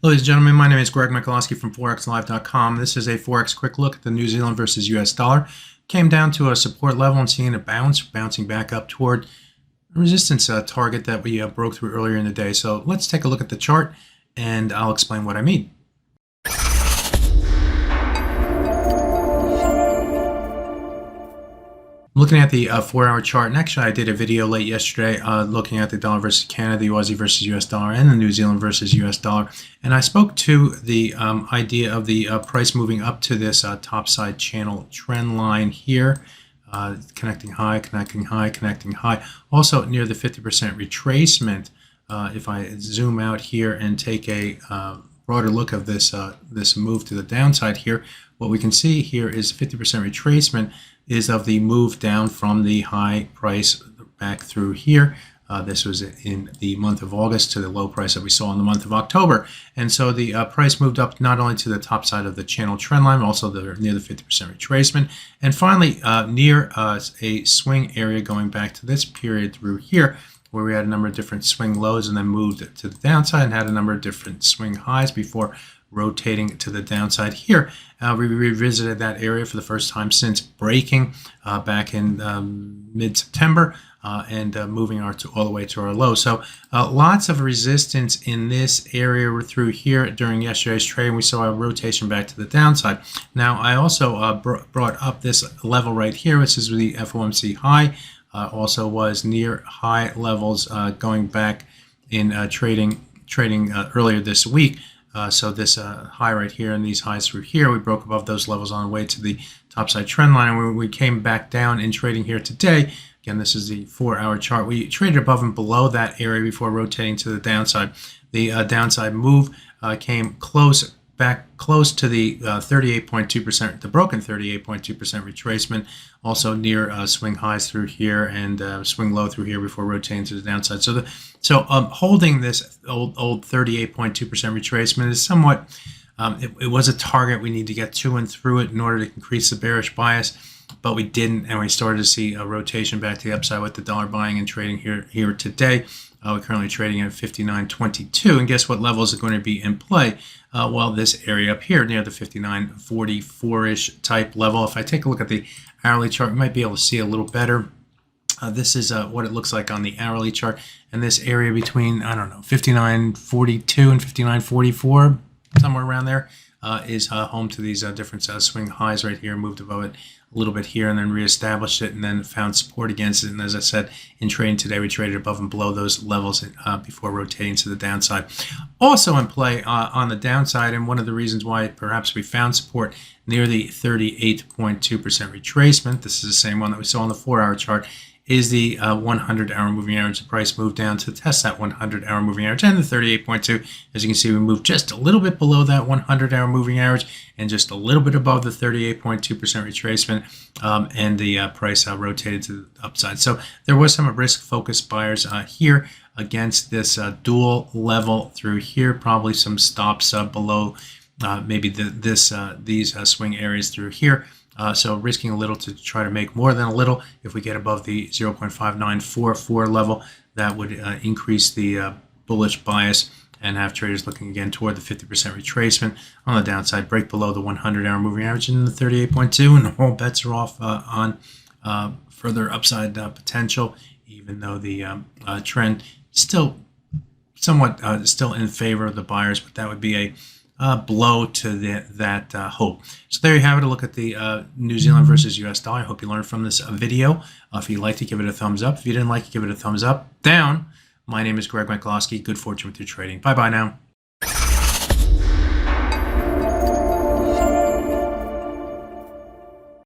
Ladies and gentlemen, my name is Greg Michalowski from ForexLive.com. This is a Forex quick look at the New Zealand versus US dollar. Came down to a support level and seeing a bouncing back up toward a resistance target that we broke through earlier in the day. So let's take a look at the chart and I'll explain what I mean. Looking at the 4-hour chart, and actually I did a video late yesterday looking at the dollar versus Canada, the Aussie versus US dollar, and the New Zealand versus US dollar. And I spoke to the idea of the price moving up to this topside channel trend line here, connecting high, connecting high, connecting high. Also near the 50% retracement. If I zoom out here and take a broader look of this this move to the downside here, what we can see here is 50% retracement is of the move down from the high price back through here. This was in the month of August to the low price that we saw in the month of October. And so the price moved up not only to the top side of the channel trend line, also near the 50% retracement. And finally, near a swing area going back to this period through here, where we had a number of different swing lows and then moved to the downside and had a number of different swing highs before rotating to the downside here. We revisited that area for the first time since breaking back in mid-September and moving all the way to our low. So lots of resistance in this area through here during yesterday's trade. We saw a rotation back to the downside. Now I also brought up this level right here, which is the FOMC high. Also was near high levels going back in trading earlier this week. So this high right here and these highs through here, we broke above those levels on the way to the topside trend line. And when we came back down in trading here today, again, this is the 4-hour chart, we traded above and below that area before rotating to the downside. The downside move came back close to the 38.2%, the broken 38.2% retracement, also near swing highs through here and swing low through here before rotating to the downside. So holding this old 38.2% retracement is somewhat, it was a target we need to get to and through it in order to increase the bearish bias, but we didn't, and we started to see a rotation back to the upside with the dollar buying and trading here today. We're currently trading at 59.22, and guess what levels are going to be in play? Well, this area up here near the 59.44-ish type level. If I take a look at the hourly chart, we might be able to see a little better. This is what it looks like on the hourly chart, and this area between, I don't know, 59.42 and 59.44, somewhere around there, is home to these different swing highs right here. Moved above it a little bit here and then reestablished it and then found support against it. And as I said, in trading today, we traded above and below those levels before rotating to the downside. Also in play on the downside, and one of the reasons why perhaps we found support near the 38.2% retracement, this is the same one that we saw on the 4-hour chart, is the 100-hour moving average. The price moved down to test that 100-hour moving average and the 38.2. As you can see, we moved just a little bit below that 100-hour moving average and just a little bit above the 38.2% retracement, and the price rotated to the upside. So there was some risk-focused buyers here against this dual level through here, probably some stops below maybe these swing areas through here. So risking a little to try to make more than a little. If we get above the 0.5944 level, that would increase the bullish bias and have traders looking again toward the 50% retracement on the downside, break below the 100-hour moving average in the 38.2, and all bets are off on further upside potential, even though the trend still somewhat still in favor of the buyers, but that would be a blow to that hope. So there you have it, a look at the New Zealand versus US dollar. I hope you learned from this video. If you liked it, give it a thumbs up. If you didn't like it, give it a thumbs up. Down. My name is Greg Michalowski. Good fortune with your trading. Bye-bye now.